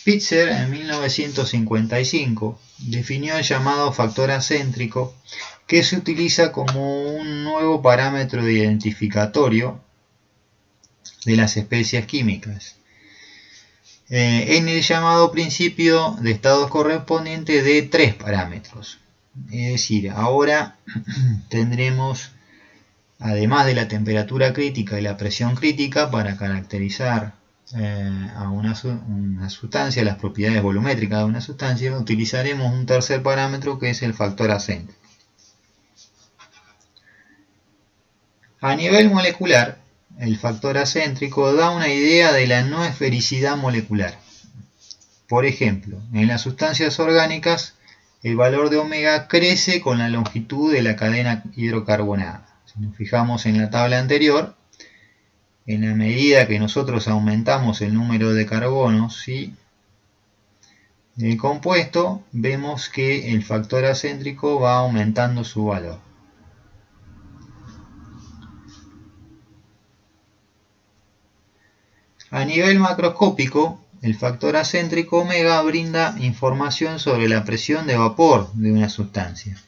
Spitzer en 1955 definió el llamado factor acéntrico, que se utiliza como un nuevo parámetro identificatorio de las especies químicas, en el llamado principio de estados correspondiente de 3 parámetros. Es decir, ahora tendremos, además de la temperatura crítica y la presión crítica, para caracterizar a una sustancia, las propiedades volumétricas de una sustancia, utilizaremos un tercer parámetro que es el factor acéntrico. A nivel molecular, el factor acéntrico da una idea de la no esfericidad molecular. Por ejemplo, en las sustancias orgánicas, el valor de omega crece con la longitud de la cadena hidrocarbonada. Si nos fijamos en la tabla anterior, en la medida que nosotros aumentamos el número de carbonos, ¿sí?, del compuesto, vemos que el factor acéntrico va aumentando su valor. A nivel macroscópico, el factor acéntrico omega brinda información sobre la presión de vapor de una sustancia.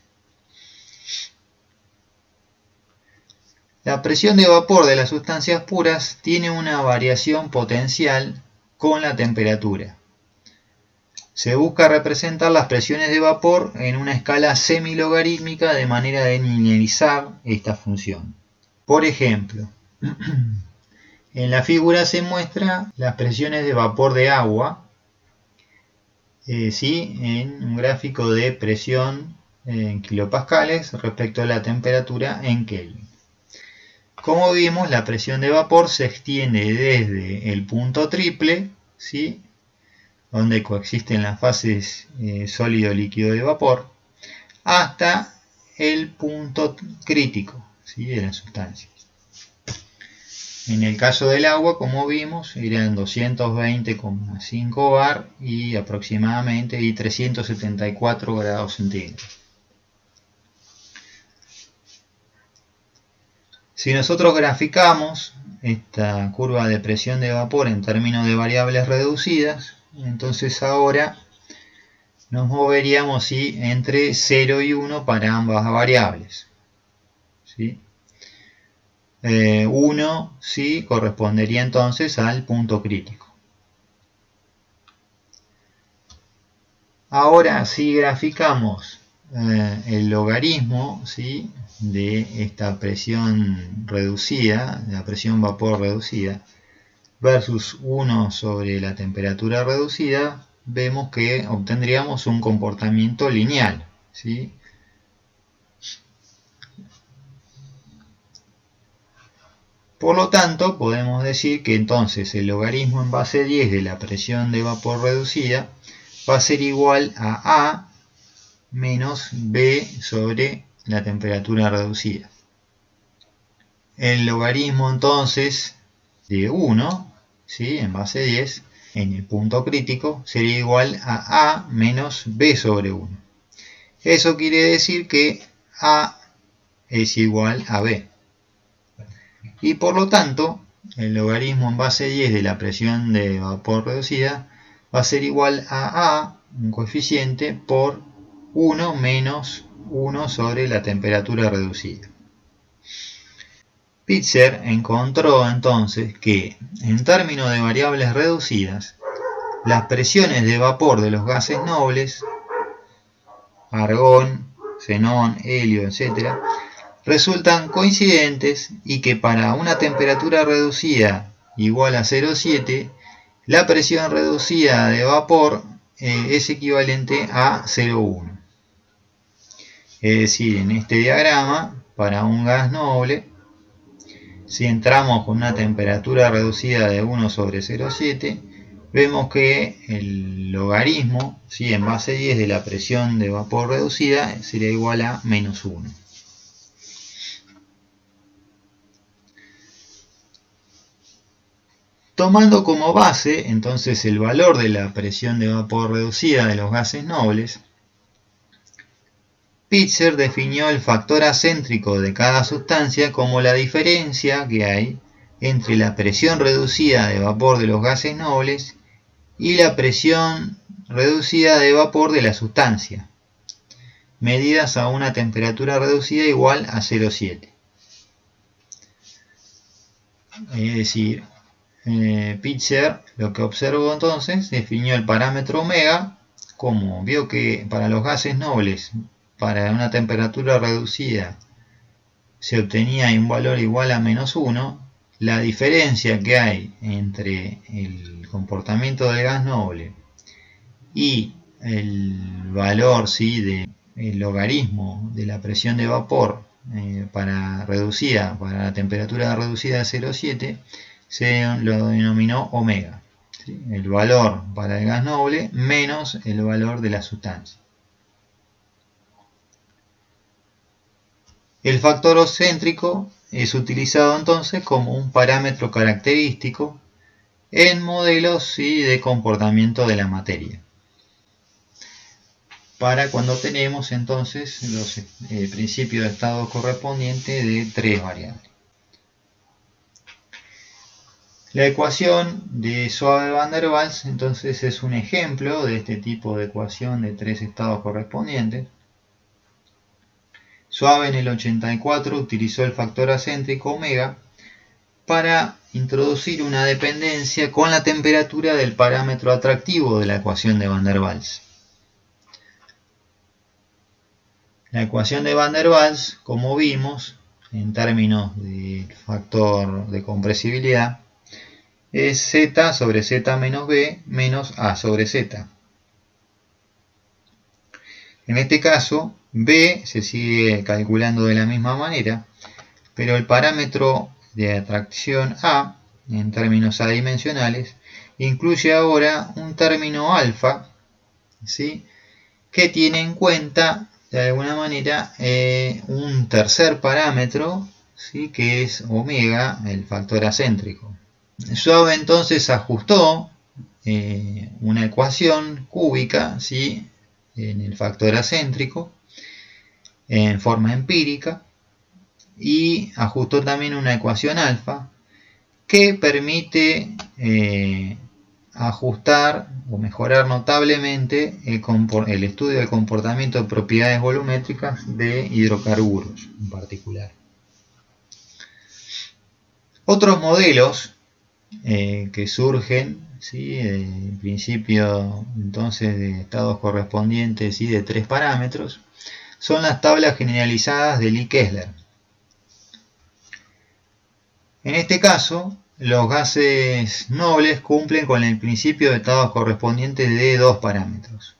La presión de vapor de las sustancias puras tiene una variación potencial con la temperatura. Se busca representar las presiones de vapor en una escala semilogarítmica de manera de linealizar esta función. Por ejemplo, en la figura se muestra las presiones de vapor de agua, en un gráfico de presión en kilopascales respecto a la temperatura en Kelvin. Como vimos, la presión de vapor se extiende desde el punto triple, ¿sí?, donde coexisten las fases sólido, líquido y vapor, hasta el punto crítico, ¿sí?, de la sustancia. En el caso del agua, como vimos, eran 220,5 bar y aproximadamente 374 grados centígrados. Si nosotros graficamos esta curva de presión de vapor en términos de variables reducidas, entonces ahora nos moveríamos, ¿sí?, entre 0 y 1 para ambas variables, ¿sí? 1, ¿sí?, correspondería entonces al punto crítico. Ahora, si graficamos el logarismo, ¿sí?, de esta presión reducida, la presión vapor reducida, versus 1 sobre la temperatura reducida, vemos que obtendríamos un comportamiento lineal, ¿sí? Por lo tanto, podemos decir que entonces el logarismo en base 10 de la presión de vapor reducida va a ser igual a A menos B sobre la temperatura reducida. El logarismo entonces de 1, ¿sí?, en base 10, en el punto crítico, sería igual a A menos B sobre 1. Eso quiere decir que A es igual a B. Y por lo tanto, el logarismo en base 10 de la presión de vapor reducida va a ser igual a A, un coeficiente, por 1 menos 1 sobre la temperatura reducida. Spitzer encontró entonces que, en términos de variables reducidas, las presiones de vapor de los gases nobles, argón, xenón, helio, etc., resultan coincidentes y que para una temperatura reducida igual a 0,7, la presión reducida de vapor es equivalente a 0,1. Es decir, en este diagrama, para un gas noble, si entramos con una temperatura reducida de 1 sobre 0,7, vemos que el logarismo, ¿sí?, en base 10 de la presión de vapor reducida sería igual a menos 1. Tomando como base entonces el valor de la presión de vapor reducida de los gases nobles, Spitzer definió el factor acéntrico de cada sustancia como la diferencia que hay entre la presión reducida de vapor de los gases nobles y la presión reducida de vapor de la sustancia, medidas a una temperatura reducida igual a 0,7. Es decir, Pitzer lo que observó entonces, definió el parámetro omega, como vio que para los gases nobles, para una temperatura reducida, se obtenía un valor igual a -1, la diferencia que hay entre el comportamiento del gas noble y el valor del logaritmo de la presión de vapor para la temperatura reducida de 0,7 se lo denominó omega, ¿sí? El valor para el gas noble menos el valor de la sustancia. El factor céntrico es utilizado entonces como un parámetro característico en modelos de comportamiento de la materia, para cuando tenemos entonces los principios de estado correspondientes de tres variables. La ecuación de Suave-Van der Waals entonces es un ejemplo de este tipo de ecuación de tres estados correspondientes. Suave en el 84 utilizó el factor acéntrico omega para introducir una dependencia con la temperatura del parámetro atractivo de la ecuación de Van der Waals. La ecuación de Van der Waals, como vimos, en términos del factor de compresibilidad, es z sobre z menos b menos a sobre z. En este caso, b se sigue calculando de la misma manera, pero el parámetro de atracción a, en términos adimensionales, incluye ahora un término alfa, ¿sí?, que tiene en cuenta de alguna manera un tercer parámetro, ¿sí?, que es omega, el factor acéntrico. Suave entonces ajustó una ecuación cúbica, ¿sí?, en el factor acéntrico en forma empírica, y ajustó también una ecuación alfa que permite ajustar o mejorar notablemente el estudio del comportamiento de propiedades volumétricas de hidrocarburos en particular. Otros modelos que surgen, ¿sí?, en principio entonces de estados correspondientes y de tres parámetros, son las tablas generalizadas de Lie-Kessler. En este caso, los gases nobles cumplen con el principio de estados correspondientes de dos parámetros.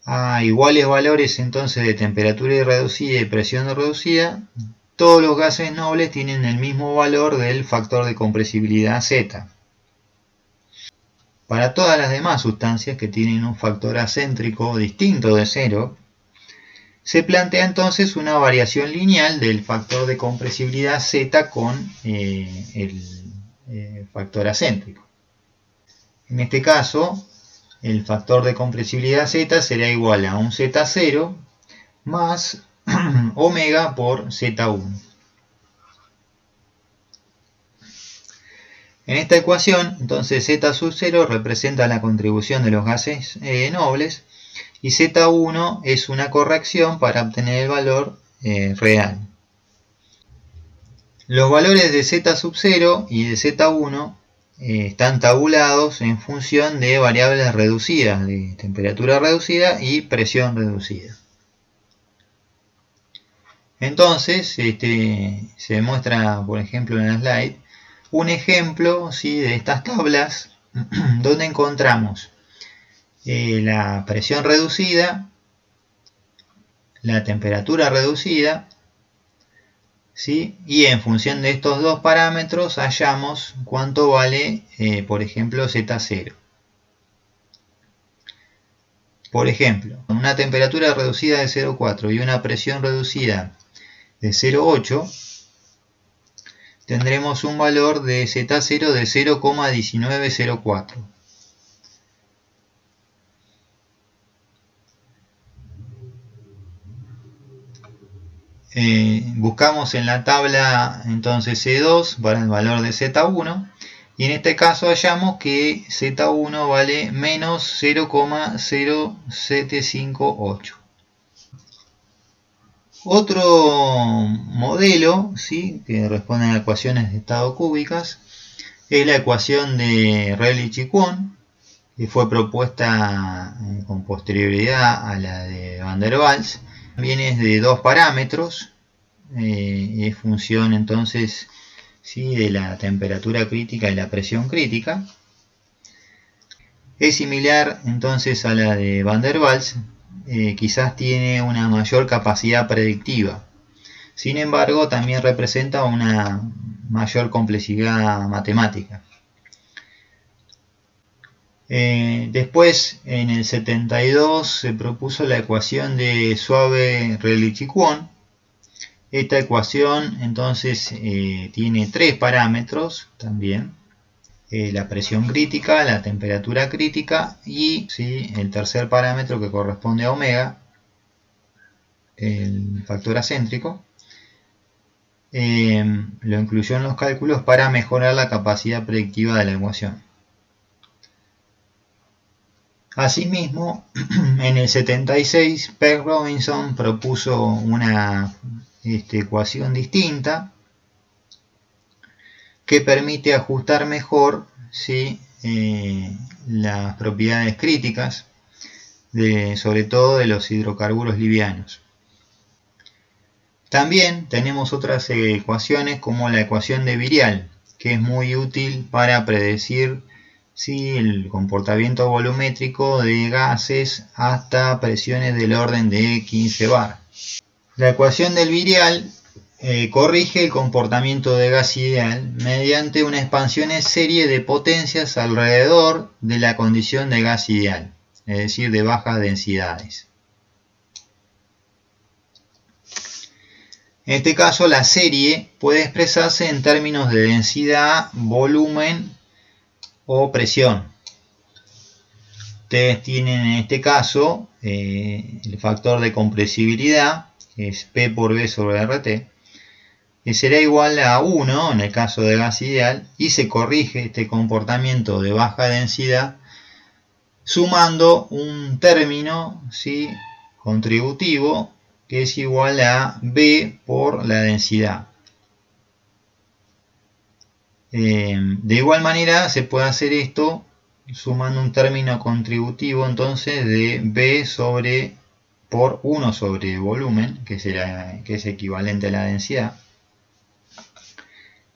A iguales valores entonces de temperatura reducida y presión reducida, todos los gases nobles tienen el mismo valor del factor de compresibilidad Z. Para todas las demás sustancias que tienen un factor acéntrico distinto de 0, se plantea entonces una variación lineal del factor de compresibilidad Z con el factor acéntrico. En este caso, el factor de compresibilidad Z será igual a un Z0 más omega por Z1. En esta ecuación, entonces Z sub 0 representa la contribución de los gases nobles y Z1 es una corrección para obtener el valor real. Los valores de Z sub 0 y de Z1 están tabulados en función de variables reducidas, de temperatura reducida y presión reducida. Entonces, se muestra, por ejemplo, en la slide, un ejemplo, ¿sí?, de estas tablas donde encontramos la presión reducida, la temperatura reducida, ¿sí?, y en función de estos dos parámetros hallamos cuánto vale, por ejemplo, Z0. Por ejemplo, con una temperatura reducida de 0,4 y una presión reducida de 0,8, tendremos un valor de Z0 de 0,1904. Buscamos en la tabla entonces C2 para el valor de Z1 y en este caso hallamos que Z1 vale menos 0,0758. Otro modelo, ¿sí?, que responde a ecuaciones de estado cúbicas es la ecuación de Rayleigh y Kwon, que fue propuesta con posterioridad a la de Van der Waals. También es de dos parámetros, es función entonces, ¿sí?, de la temperatura crítica y la presión crítica. Es similar entonces a la de Van der Waals, quizás tiene una mayor capacidad predictiva. Sin embargo, también representa una mayor complejidad matemática. Después, en el 72, se propuso la ecuación de Suave-Rayleigh y Kwon. Esta ecuación entonces tiene tres parámetros también. La presión crítica, la temperatura crítica y, ¿sí?, el tercer parámetro que corresponde a omega, el factor acéntrico. Lo incluyó en los cálculos para mejorar la capacidad predictiva de la ecuación. Asimismo, en el 76, Peck Robinson propuso una ecuación distinta que permite ajustar mejor, ¿sí?, las propiedades críticas, sobre todo de los hidrocarburos livianos. También tenemos otras ecuaciones como la ecuación de Virial, que es muy útil para predecir, ¿sí?, el comportamiento volumétrico de gases hasta presiones del orden de 15 bar. La ecuación del Virial corrige el comportamiento de gas ideal mediante una expansión en serie de potencias alrededor de la condición de gas ideal, es decir, de bajas densidades. En este caso, la serie puede expresarse en términos de densidad, volumen o presión. Ustedes tienen en este caso el factor de compresibilidad, que es P por V sobre RT, que será igual a 1 en el caso de gas ideal, y se corrige este comportamiento de baja densidad sumando un término, ¿sí?, contributivo, que es igual a B por la densidad. De igual manera se puede hacer esto sumando un término contributivo entonces de B por 1 sobre volumen, que es equivalente a la densidad,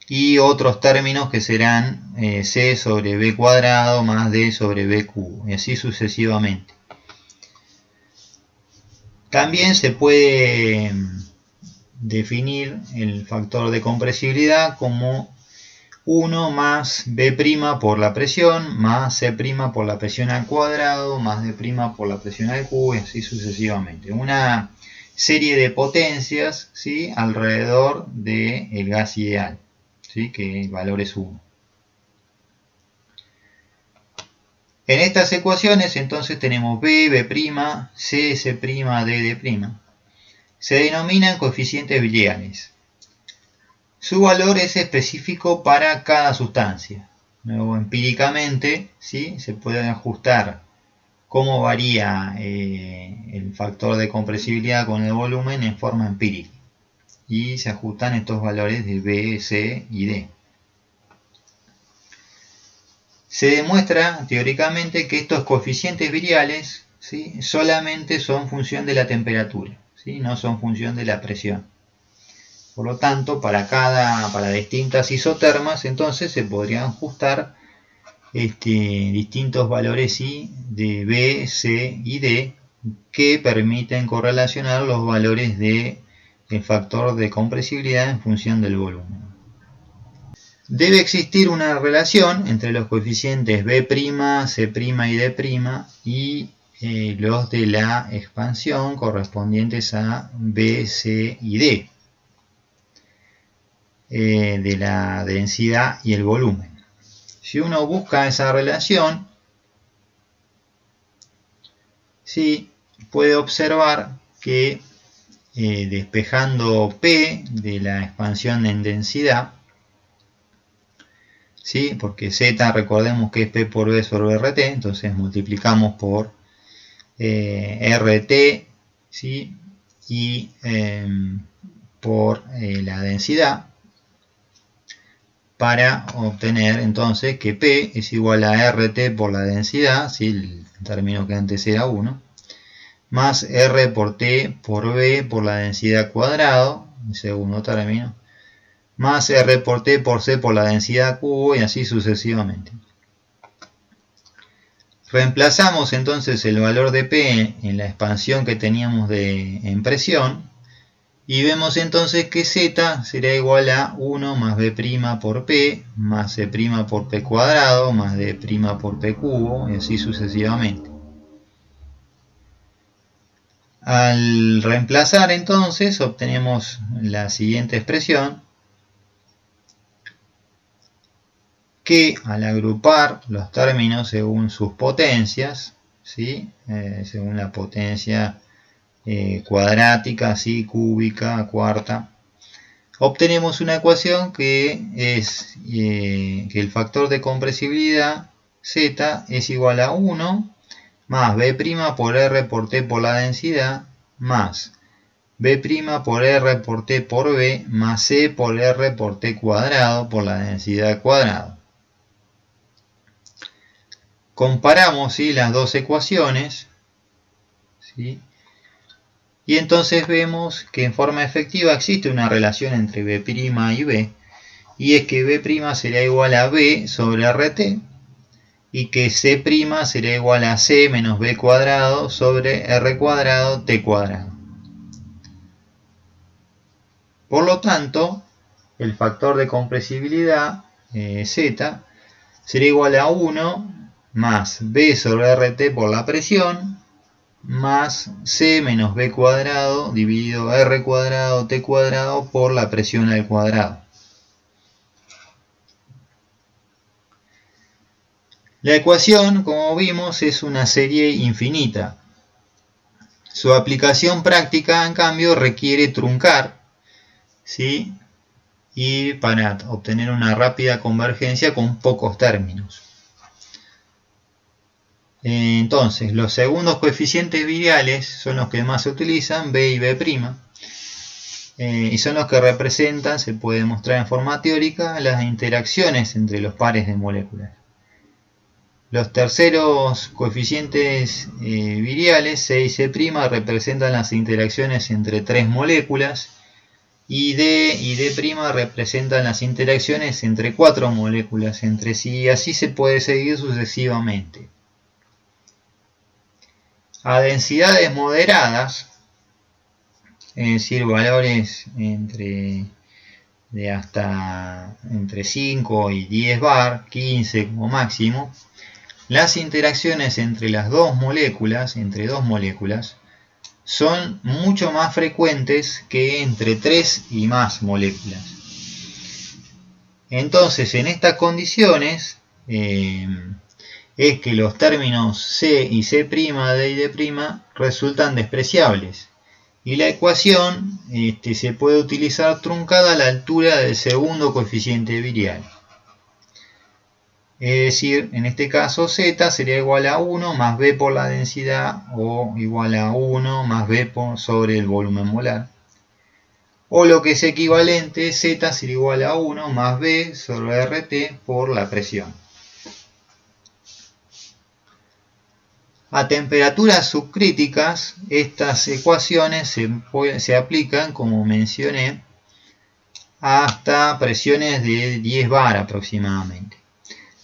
y otros términos que serán C sobre B cuadrado más D sobre B cubo, y así sucesivamente. También se puede definir el factor de compresibilidad como 1 más B' por la presión, más C' por la presión al cuadrado, más D' por la presión al cubo, y así sucesivamente. Una serie de potencias, ¿sí?, alrededor del gas ideal, ¿sí?, que el valor es 1. En estas ecuaciones entonces tenemos B, B', C, C', D, D'. Se denominan coeficientes viriales. Su valor es específico para cada sustancia. Luego, empíricamente, ¿sí?, se puede ajustar cómo varía el factor de compresibilidad con el volumen en forma empírica. Y se ajustan estos valores de B, C y D. Se demuestra teóricamente que estos coeficientes viriales, ¿sí?, solamente son función de la temperatura, ¿sí?, no son función de la presión. Por lo tanto, para distintas isotermas, entonces se podrían ajustar distintos valores, ¿sí?, de B, C y D, que permiten correlacionar los valores del factor de compresibilidad en función del volumen. Debe existir una relación entre los coeficientes B', C' y D' y los de la expansión correspondientes a B, C y D, de la densidad y el volumen. Si uno busca esa relación, ¿sí?, puede observar que despejando P de la expansión en densidad, ¿sí? Porque Z recordemos que es P por B sobre RT, entonces multiplicamos por RT, ¿sí? Y por la densidad, para obtener entonces que P es igual a RT por la densidad, ¿sí? El término que antes era 1, más R por T por B por la densidad cuadrado, el segundo término, más R por T por C por la densidad cubo, y así sucesivamente. Reemplazamos entonces el valor de P en la expansión que teníamos en presión, y vemos entonces que Z será igual a 1 más B' por P, más C' por P cuadrado, más D' por P cubo, y así sucesivamente. Al reemplazar entonces obtenemos la siguiente expresión, que al agrupar los términos según sus potencias, ¿sí? Según la potencia cuadrática, ¿sí? Cúbica, cuarta, obtenemos una ecuación que es que el factor de compresibilidad Z es igual a 1 más B' por R por T por la densidad, más B' por R por T por B, más C por R por T cuadrado por la densidad cuadrada. Comparamos, ¿sí?, las dos ecuaciones, ¿sí? Y entonces vemos que en forma efectiva existe una relación entre B' y B, y es que B' será igual a B sobre RT, y que C' será igual a C menos B cuadrado sobre R cuadrado T cuadrado. Por lo tanto, el factor de compresibilidad, Z, será igual a 1 más B sobre RT por la presión, más C menos B cuadrado dividido R cuadrado T cuadrado por la presión al cuadrado. La ecuación, como vimos, es una serie infinita. Su aplicación práctica, en cambio, requiere truncar, ¿sí?, y para obtener una rápida convergencia con pocos términos. Entonces, los segundos coeficientes viriales son los que más se utilizan, B y B', y son los que representan, se puede demostrar en forma teórica, las interacciones entre los pares de moléculas. Los terceros coeficientes viriales, C y C', representan las interacciones entre tres moléculas, y D y D' representan las interacciones entre cuatro moléculas entre sí, y así se puede seguir sucesivamente. A densidades moderadas, es decir, valores entre 5 y 10 bar, 15 como máximo, las interacciones entre dos moléculas, son mucho más frecuentes que entre 3 y más moléculas. Entonces, en estas condiciones, es que los términos C y C', D y D' resultan despreciables, y la ecuación se puede utilizar truncada a la altura del segundo coeficiente virial. Es decir, en este caso Z sería igual a 1 más B por la densidad, o igual a 1 más B sobre el volumen molar. O lo que es equivalente, Z sería igual a 1 más B sobre RT por la presión. A temperaturas subcríticas, estas ecuaciones se aplican, como mencioné, hasta presiones de 10 bar aproximadamente.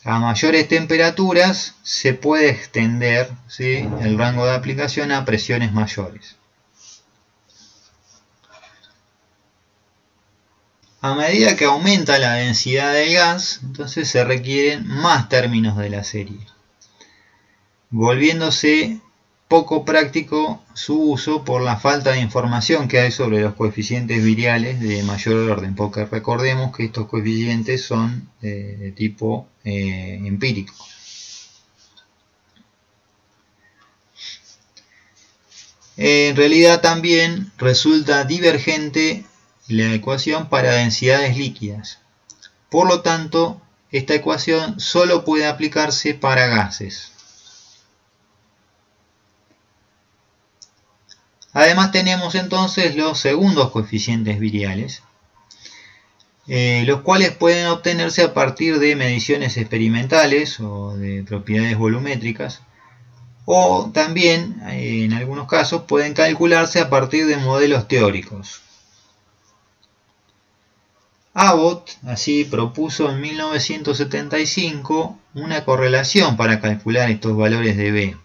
A mayores temperaturas se puede extender, ¿sí?, el rango de aplicación a presiones mayores. A medida que aumenta la densidad del gas, entonces se requieren más términos de la serie, volviéndose poco práctico su uso por la falta de información que hay sobre los coeficientes viriales de mayor orden, porque recordemos que estos coeficientes son de tipo empírico. En realidad también resulta divergente la ecuación para densidades líquidas. Por lo tanto, esta ecuación solo puede aplicarse para gases. Además tenemos entonces los segundos coeficientes viriales, los cuales pueden obtenerse a partir de mediciones experimentales o de propiedades volumétricas, o también en algunos casos pueden calcularse a partir de modelos teóricos. Abbott así propuso en 1975 una correlación para calcular estos valores de B,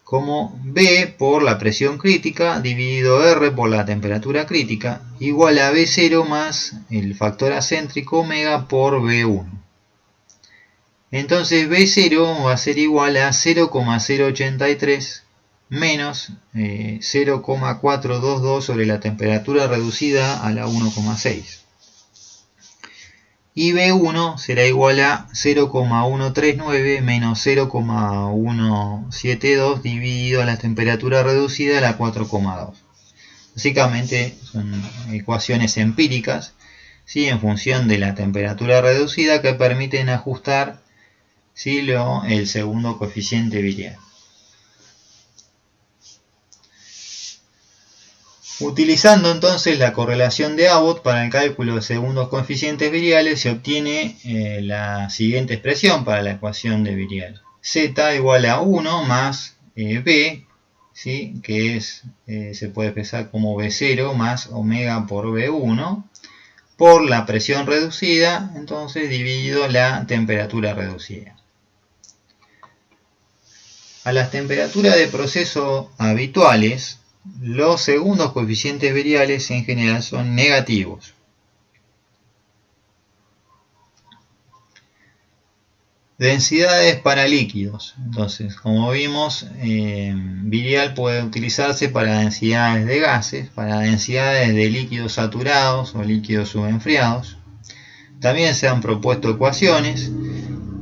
como B por la presión crítica dividido R por la temperatura crítica igual a B0 más el factor acéntrico omega por B1. Entonces B0 va a ser igual a 0,083 menos 0,422 sobre la temperatura reducida a la 1,6. Y B1 será igual a 0,139 menos 0,172 dividido a la temperatura reducida a la 4,2. Básicamente son ecuaciones empíricas, ¿sí?, en función de la temperatura reducida, que permiten ajustar, ¿sí?, el segundo coeficiente virial. Utilizando entonces la correlación de Abbott para el cálculo de segundos coeficientes viriales, se obtiene la siguiente expresión para la ecuación de virial. Z igual a 1 más B, ¿sí?, que se puede expresar como B0 más omega por B1, por la presión reducida, entonces dividido la temperatura reducida. A las temperaturas de proceso habituales, los segundos coeficientes viriales en general son negativos. Densidades para líquidos. Entonces, como vimos, virial puede utilizarse para densidades de gases, para densidades de líquidos saturados o líquidos subenfriados. También se han propuesto ecuaciones.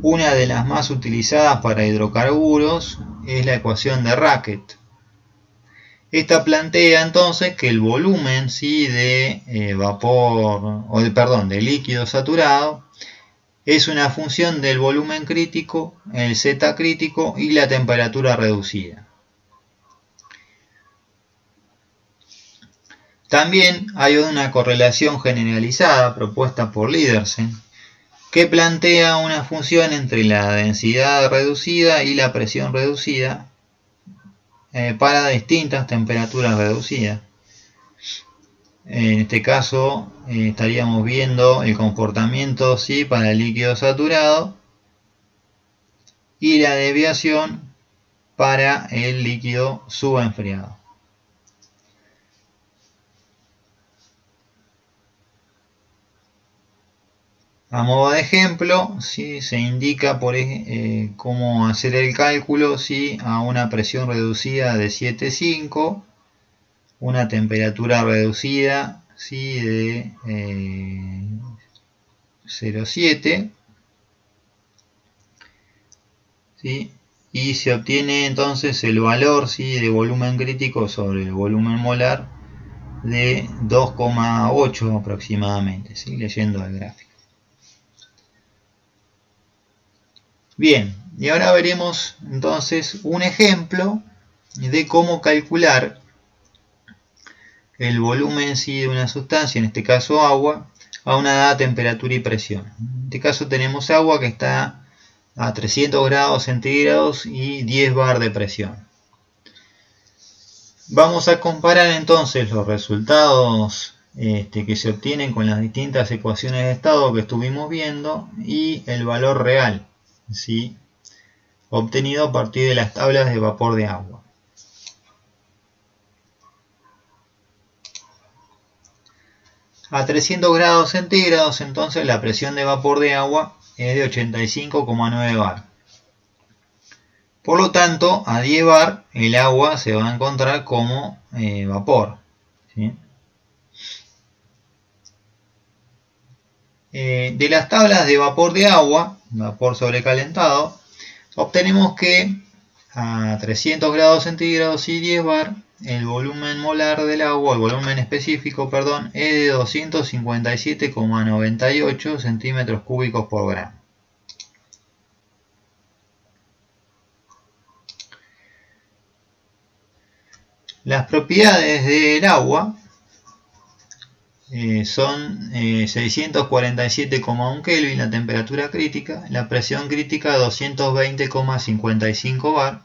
Una de las más utilizadas para hidrocarburos es la ecuación de Racket. Esta plantea entonces que el volumen, ¿sí?, de de líquido saturado es una función del volumen crítico, el Z crítico y la temperatura reducida. También hay una correlación generalizada propuesta por Lydersen, que plantea una función entre la densidad reducida y la presión reducida para distintas temperaturas reducidas. En este caso estaríamos viendo el comportamiento, ¿sí?, para el líquido saturado y la desviación para el líquido subenfriado. A modo de ejemplo, ¿sí?, se indica cómo hacer el cálculo, ¿sí?, a una presión reducida de 7,5, una temperatura reducida, ¿sí?, de 0,7, ¿sí?, y se obtiene entonces el valor, ¿sí?, de volumen crítico sobre el volumen molar de 2,8 aproximadamente, ¿sí?, leyendo el gráfico. Bien, y ahora veremos entonces un ejemplo de cómo calcular el volumen, ¿sí?, de una sustancia, en este caso agua, a una dada temperatura y presión. En este caso tenemos agua que está a 300 grados centígrados y 10 bar de presión. Vamos a comparar entonces los resultados que se obtienen con las distintas ecuaciones de estado que estuvimos viendo y el valor real, ¿sí?, obtenido a partir de las tablas de vapor de agua. A 300 grados centígrados, entonces, la presión de vapor de agua es de 85,9 bar. Por lo tanto, a 10 bar el agua se va a encontrar como vapor, ¿sí? De las tablas de vapor de agua, vapor sobrecalentado, obtenemos que a 300 grados centígrados y 10 bar el volumen molar del agua, el volumen específico, perdón, es de 257,98 centímetros cúbicos por gramo. Las propiedades del agua son 647,1 Kelvin la temperatura crítica, la presión crítica 220,55 bar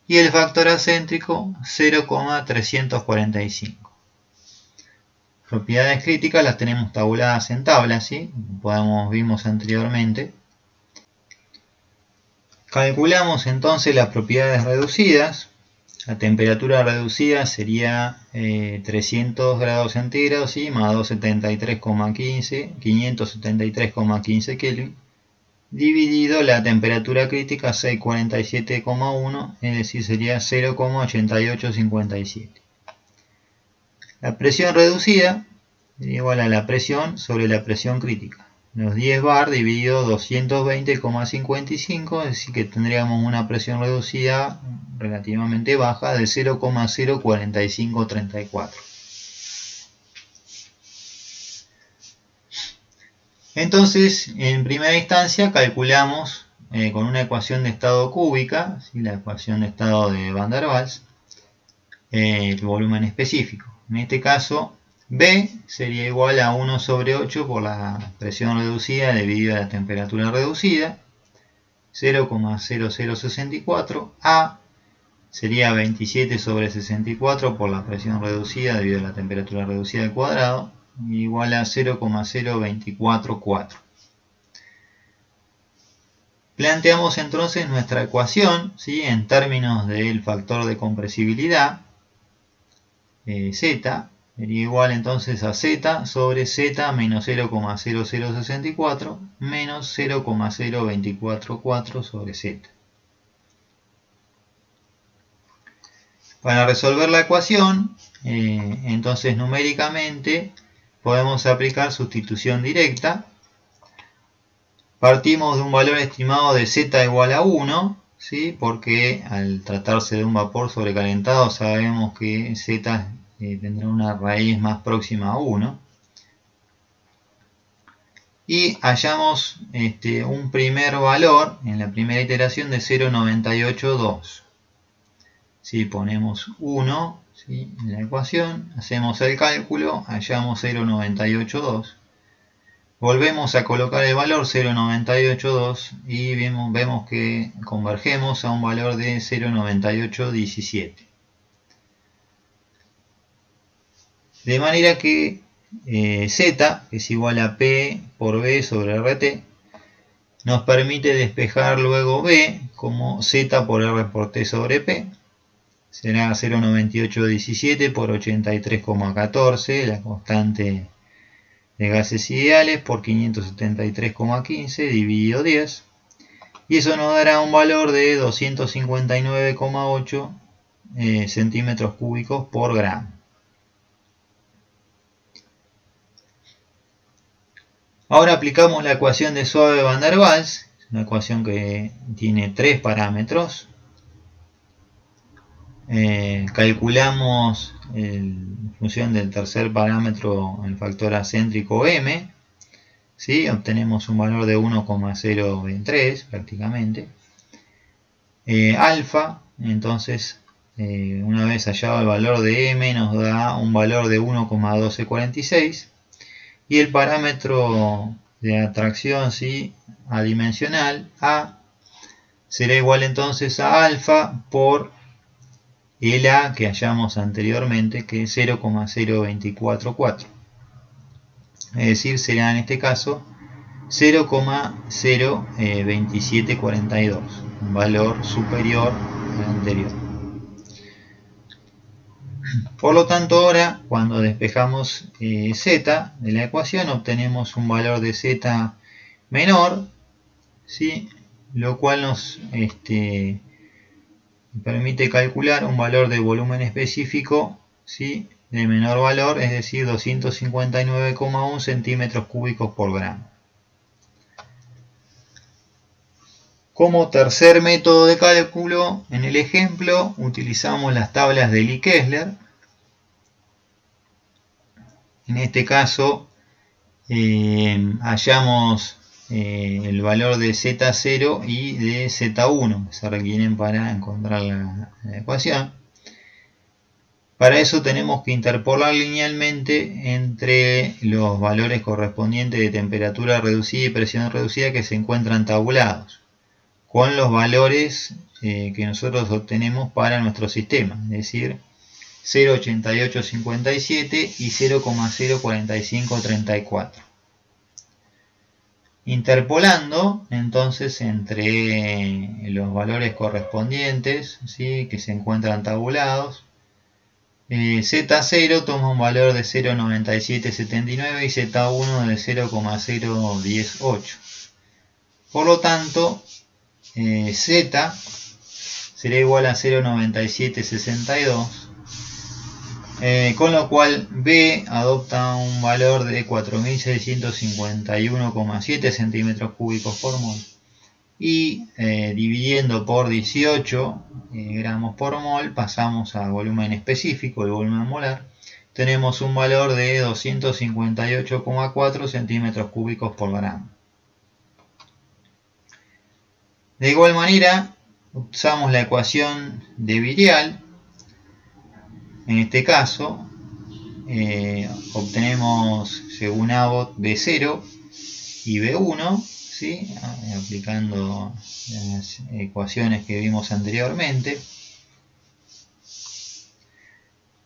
y el factor acéntrico 0,345. Propiedades críticas las tenemos tabuladas en tabla, ¿sí? Vimos anteriormente. Calculamos entonces las propiedades reducidas. La temperatura reducida sería 300 grados centígrados, ¿sí? Más 573,15 Kelvin, dividido la temperatura crítica 647,1, es decir, sería 0,8857. La presión reducida es igual a la presión sobre la presión crítica. Los 10 bar dividido 220,55, es decir que tendríamos una presión reducida relativamente baja de 0,04534. Entonces, en primera instancia calculamos con una ecuación de estado cúbica, ¿sí? La ecuación de estado de Van der Waals, el volumen específico. En este caso, B sería igual a 1 sobre 8 por la presión reducida dividida la temperatura reducida, 0,0064. A sería 27 sobre 64 por la presión reducida debido a la temperatura reducida al cuadrado, igual a 0,0244. Planteamos entonces nuestra ecuación, ¿sí? En términos del factor de compresibilidad, Z, sería igual entonces a Z sobre Z menos 0,0064 menos 0,0244 sobre Z. Para resolver la ecuación, entonces numéricamente podemos aplicar sustitución directa. Partimos de un valor estimado de Z igual a 1, ¿sí? Porque al tratarse de un vapor sobrecalentado sabemos que Z tendrá una raíz más próxima a 1. Y hallamos un primer valor en la primera iteración de 0,982. Si ponemos 1, ¿sí? En la ecuación, hacemos el cálculo, hallamos 0,982. Volvemos a colocar el valor 0,982 y vemos que convergemos a un valor de 0,9817. De manera que Z, que es igual a P por B sobre RT, nos permite despejar luego B como Z por R por T sobre P. Será 0,9817 por 83,14, la constante de gases ideales, por 573,15 dividido 10. Y eso nos dará un valor de 259,8 centímetros cúbicos por gramo. Ahora aplicamos la ecuación de Suave-Van der Waals, una ecuación que tiene 3 parámetros. Calculamos en función del tercer parámetro el factor acéntrico M, ¿sí? Obtenemos un valor de 1,023 prácticamente. Alfa, entonces una vez hallado el valor de M nos da un valor de 1,1246 y el parámetro de atracción, ¿sí? Adimensional A será igual entonces a alfa por el A que hallamos anteriormente, que es 0,0244. Es decir, será en este caso 0,02742, un valor superior al anterior. Por lo tanto, ahora cuando despejamos Z de la ecuación obtenemos un valor de Z menor, ¿sí? Lo cual nos permite calcular un valor de volumen específico, ¿sí? De menor valor, es decir, 259,1 centímetros cúbicos por gramo. Como tercer método de cálculo, en el ejemplo utilizamos las tablas de Lie-Kessler. En este caso hallamos el valor de Z0 y de Z1 que se requieren para encontrar la ecuación. Para eso tenemos que interpolar linealmente entre los valores correspondientes de temperatura reducida y presión reducida que se encuentran tabulados, con los valores que nosotros obtenemos para nuestro sistema, es decir, 0,8857 y 0,04534. Interpolando entonces entre los valores correspondientes, ¿sí?, que se encuentran tabulados, Z0 toma un valor de 0,9779 y Z1 de 0,018. Por lo tanto, Z será igual a 0,9762, con lo cual B adopta un valor de 4.651,7 centímetros cúbicos por mol. Y dividiendo por 18 gramos por mol, pasamos a volumen específico, el volumen molar. Tenemos un valor de 258,4 centímetros cúbicos por gramo. De igual manera, usamos la ecuación de Virial. En este caso, obtenemos, según Abbott, B0 y B1, ¿sí?, aplicando las ecuaciones que vimos anteriormente.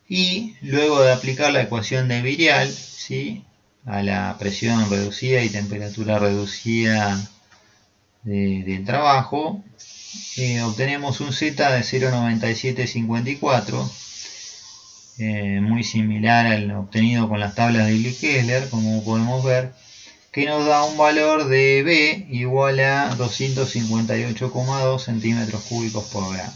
Y luego de aplicar la ecuación de Virial, ¿sí?, a la presión reducida y temperatura reducida del trabajo, obtenemos un Z de 0,9754, muy similar al obtenido con las tablas de Lie-Kessler, como podemos ver, que nos da un valor de B igual a 258,2 centímetros cúbicos por gramo.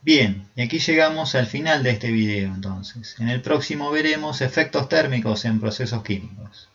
Bien, y aquí llegamos al final de este video entonces. En el próximo veremos efectos térmicos en procesos químicos.